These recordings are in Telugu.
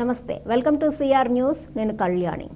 నమస్తే, వెల్కమ్ టు సిఆర్ న్యూస్. నేను కళ్యాణి.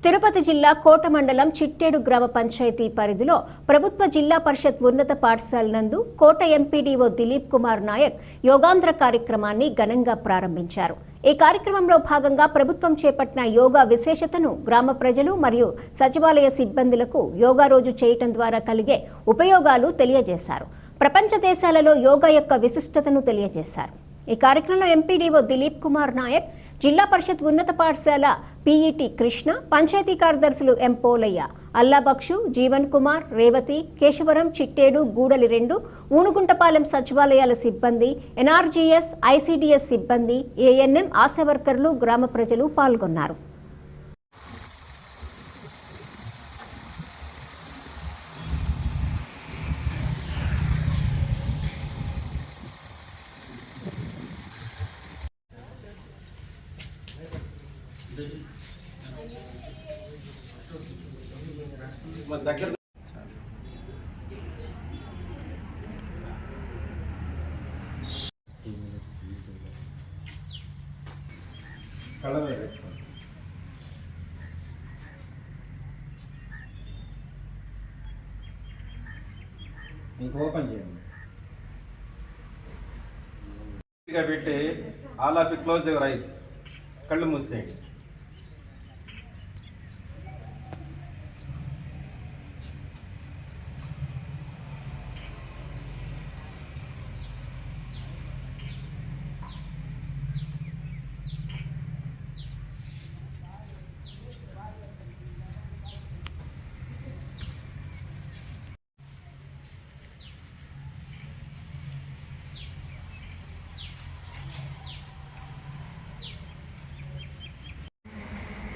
తిరుపతి జిల్లా కోట మండలం చిట్టేడు గ్రామ పంచాయతీ పరిధిలో ప్రభుత్వ జిల్లా పరిషత్ ఉన్నత పాఠశాల నందు కోట ఎంపీడీఓ దిలీప్ కుమార్ నాయక్ యోగాంధ్ర కార్యక్రమాన్ని ఘనంగా ప్రారంభించారు. ఈ కార్యక్రమంలో భాగంగా ప్రభుత్వం చేపట్టిన యోగా విశేషతను గ్రామ ప్రజలు మరియు సచివాలయ సిబ్బందులకు యోగా రోజు చేయటం ద్వారా కలిగే ఉపయోగాలు తెలియజేశారు. ప్రపంచ దేశాలలో యోగా యొక్క విశిష్టతను తెలియజేశారు. ఈ కార్యక్రమంలో ఎంపీడీఓ దిలీప్ కుమార్ నాయక్, జిల్లా పరిషత్ ఉన్నత పాఠశాల పీఈటీ కృష్ణ, పంచాయతీ కార్యదర్శులు ఎం పోలయ్య, అల్లాబక్షు, జీవన్ కుమార్, రేవతి, కేశవరం, చిట్టేడు, గూడలి 2, ఊనుగుంటపాలెం సచివాలయాల సిబ్బంది, ఎన్ఆర్జీఎస్, ఐసీడీఎస్ సిబ్బంది, ఏఎన్ఎం, ఆశా వర్కర్లు, గ్రామ ప్రజలు పాల్గొన్నారు. దగ్గర ఇంక ఓపెన్ చేయండి. పెట్టి all of close your eyes, కళ్ళు మూసేయండి.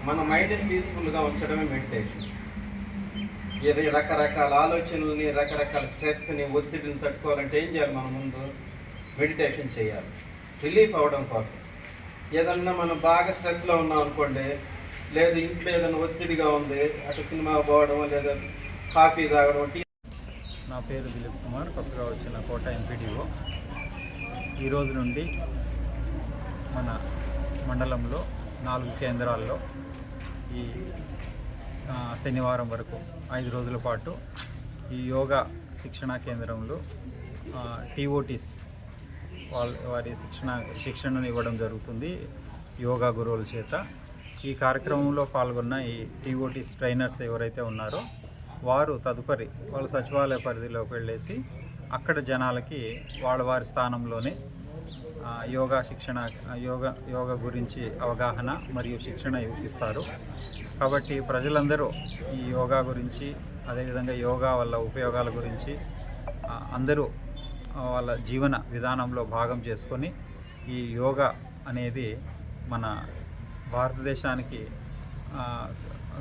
మన మైండ్ని పీస్ఫుల్గా ఉంచడమే మెడిటేషన్. రకరకాల ఆలోచనల్ని, రకరకాల స్ట్రెస్ని, ఒత్తిడిని తట్టుకోవాలంటే ఏం చేయాలి? మనం ముందు మెడిటేషన్ చేయాలి, రిలీఫ్ అవ్వడం కోసం. ఏదన్నా మనం బాగా స్ట్రెస్లో ఉన్నాం అనుకోండి, లేదు ఇంట్లో ఏదైనా ఒత్తిడిగా ఉంది, అటు సినిమా పోవడం, లేదా కాఫీ తాగడం, టీ. నా పేరు దిలీప్ కుమార్, కొత్తగా వచ్చిన కోట ఎంపీడీఓ. ఈరోజు నుండి మన మండలంలో 4 కేంద్రాల్లో ఈ శనివారం వరకు 5 రోజుల పాటు ఈ యోగా శిక్షణా కేంద్రంలో టీఓటీస్ వారి శిక్షణను ఇవ్వడం జరుగుతుంది యోగా గురువుల చేత. ఈ కార్యక్రమంలో పాల్గొన్న ఈ టీఓటీస్ ట్రైనర్స్ ఎవరైతే ఉన్నారో వారు తదుపరి వాళ్ళ సచివాలయ పరిధిలోకి వెళ్ళేసి అక్కడ జనాలకి వారి స్థానంలోనే యోగా గురించి అవగాహన మరియు శిక్షణ ఇస్తారు. కాబట్టి ప్రజలందరూ ఈ యోగా గురించి, అదేవిధంగా యోగా వల్ల ఉపయోగాల గురించి అందరూ వాళ్ళ జీవన విధానంలో భాగం చేసుకొని ఈ యోగా అనేది మన భారతదేశానికి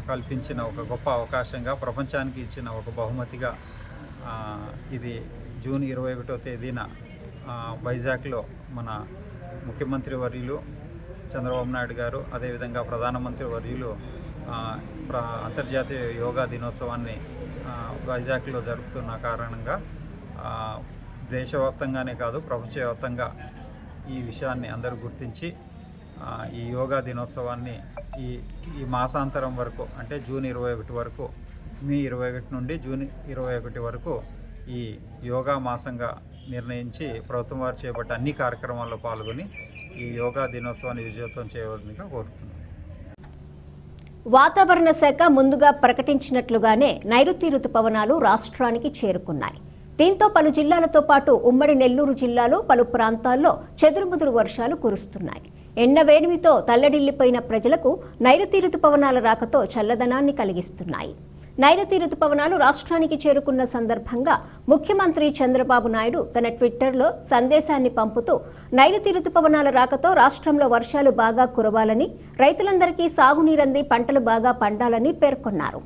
కల్పించిన ఒక గొప్ప అవకాశంగా, ప్రపంచానికి ఇచ్చిన ఒక బహుమతిగా ఇది జూన్ 21వ తేదీన వైజాగ్లో మన ముఖ్యమంత్రి వర్యులు చంద్రబాబు నాయుడు గారు, అదేవిధంగా ప్రధానమంత్రి వర్యులు అంతర్జాతీయ యోగా దినోత్సవాన్ని వైజాగ్లో జరుపుతున్న కారణంగా దేశవ్యాప్తంగానే కాదు, ప్రపంచవ్యాప్తంగా ఈ విషయాన్ని అందరూ గుర్తించి ఈ యోగా దినోత్సవాన్ని ఈ మాసాంతరం వరకు, అంటే జూన్ 21 వరకు, మే 21 నుండి జూన్ 21 వరకు ఈ యోగా మాసంగా నిర్ణయించి ప్రభుత్వం వారు చేపట్టే అన్ని కార్యక్రమాల్లో పాల్గొని ఈ యోగా దినోత్సవాన్ని విజయవంతం చేయవలసిందిగా కోరుతున్నాను. వాతావరణ శాఖ ముందుగా ప్రకటించినట్లుగానే నైరుతి రుతుపవనాలు రాష్ట్రానికి చేరుకున్నాయి. దీంతో పలు జిల్లాలతో పాటు ఉమ్మడి నెల్లూరు జిల్లాలో పలు ప్రాంతాల్లో చెదురుమదురు వర్షాలు కురుస్తున్నాయి. ఎండవేడిమితో తల్లడిల్లిపోయిన ప్రజలకు నైరుతి రుతుపవనాల రాకతో చల్లదనాన్ని కలిగిస్తున్నాయి. నైరుతి రుతుపవనాలు రాష్ట్రానికి చేరుకున్న సందర్భంగా ముఖ్యమంత్రి చంద్రబాబు నాయుడు తన ట్విట్టర్లో సందేశాన్ని పంపుతూ నైరుతి రుతుపవనాల రాకతో రాష్ట్రంలో వర్షాలు బాగా కురవాలని, రైతులందరికీ సాగునీరంది పంటలు బాగా పండాలని పేర్కొన్నారు.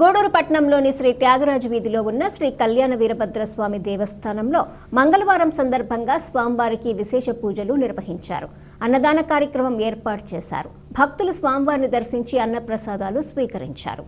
గూడూరు పట్టణంలోని శ్రీ త్యాగరాజు వీధిలో ఉన్న శ్రీ కళ్యాణ వీరభద్రస్వామి దేవస్థానంలో మంగళవారం సందర్భంగా స్వామివారికి విశేష పూజలు నిర్వహించారు. అన్నదాన కార్యక్రమం ఏర్పాటు చేశారు. భక్తులు స్వామివారిని దర్శించి అన్నప్రసాదాలు స్వీకరించారు.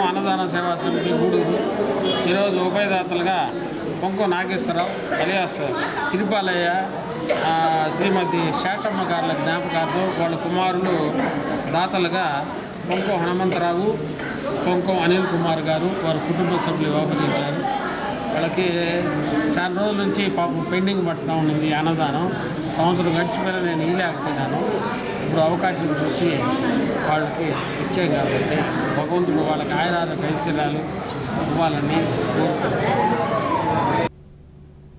అన్నదాన సేవా సమితి గూడూరు ఈరోజు ఉభయదాతలుగా పొంకు నాగేశ్వరరావు అలియాస్ తిరుపాలయ్య శ్రీమతి శేషమ్మ గారుల జ్ఞాపకార్థం వాళ్ళ కుమారులు దాతలుగా పొంకు హనుమంతరావు పొంకు అనిల్ కుమార్ గారు వారి కుటుంబ సభ్యులు వ్యవహరించారు. వాళ్ళకి చాలా రోజుల నుంచి పాపం పెండింగ్ పట్టుగా ఉండింది అన్నదానం. సంవత్సరం గడిచిపోయినా నేను ఇవ్వలేకపోయినాను. ఇప్పుడు అవకాశం చూసి వాళ్ళకి ఇచ్చాం కాబట్టి భగవంతుడు వాళ్ళకి ఆయురాధ ఐశ్వర్యాలు ఇవ్వాలని కోరుకుంటున్నాను.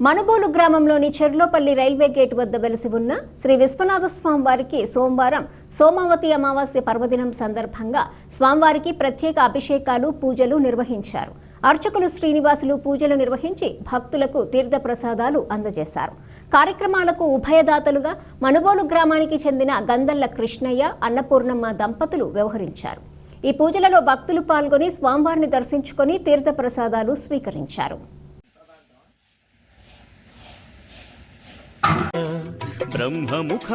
మనుబోలు గ్రామంలోని చెర్లోపల్లి రైల్వే గేట్ వద్ద వెలిసి ఉన్న శ్రీ విశ్వనాథ స్వామి వారికి సోమవారం సోమావతి అమావాస్య పర్వదినం సందర్భంగా స్వామివారికి ప్రత్యేక అభిషేకాలు పూజలు నిర్వహించారు. అర్చకులు శ్రీనివాసులు పూజలు నిర్వహించి భక్తులకు తీర్థ ప్రసాదాలు అందజేశారు. కార్యక్రమాలకు ఉభయదాతలుగా మనుబోలు గ్రామానికి చెందిన గందల్ల కృష్ణయ్య అన్నపూర్ణమ్మ దంపతులు వ్యవహరించారు. ఈ పూజలలో భక్తులు పాల్గొని స్వామివారిని దర్శించుకొని తీర్థ ప్రసాదాలు స్వీకరించారు. బ్రహ్మముఖ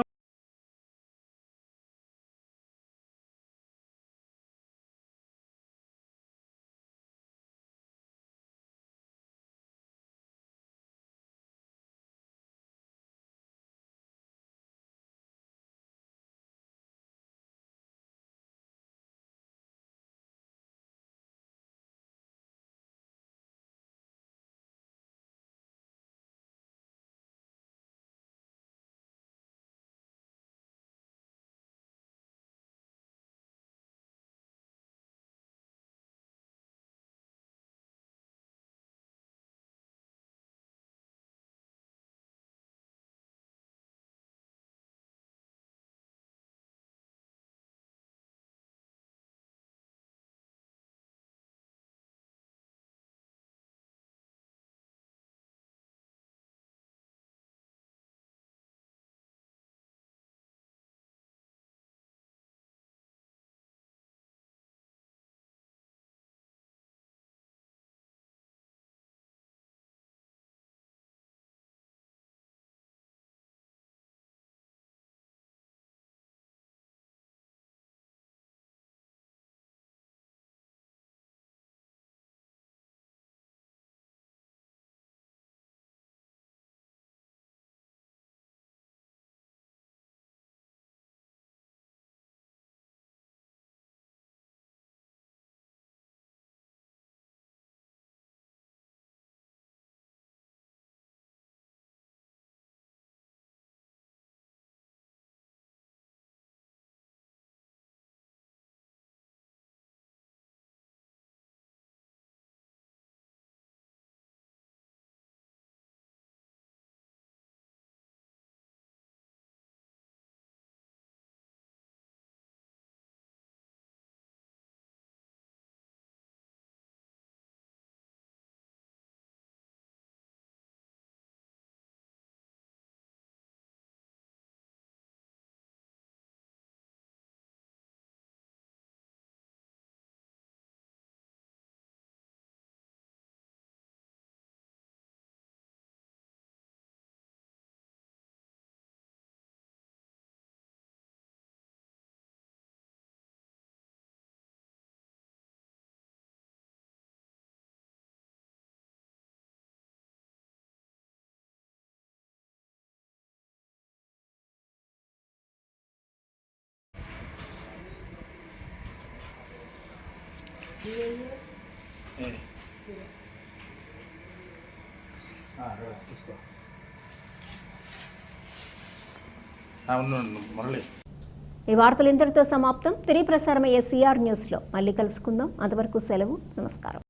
మురళి. ఈ వార్తలు ఇంతటితో సమాప్తం. తిరిగి ప్రసారమయ్యే సిఆర్ న్యూస్లో మళ్ళీ కలుసుకుందాం. అంతవరకు సెలవు. నమస్కారం.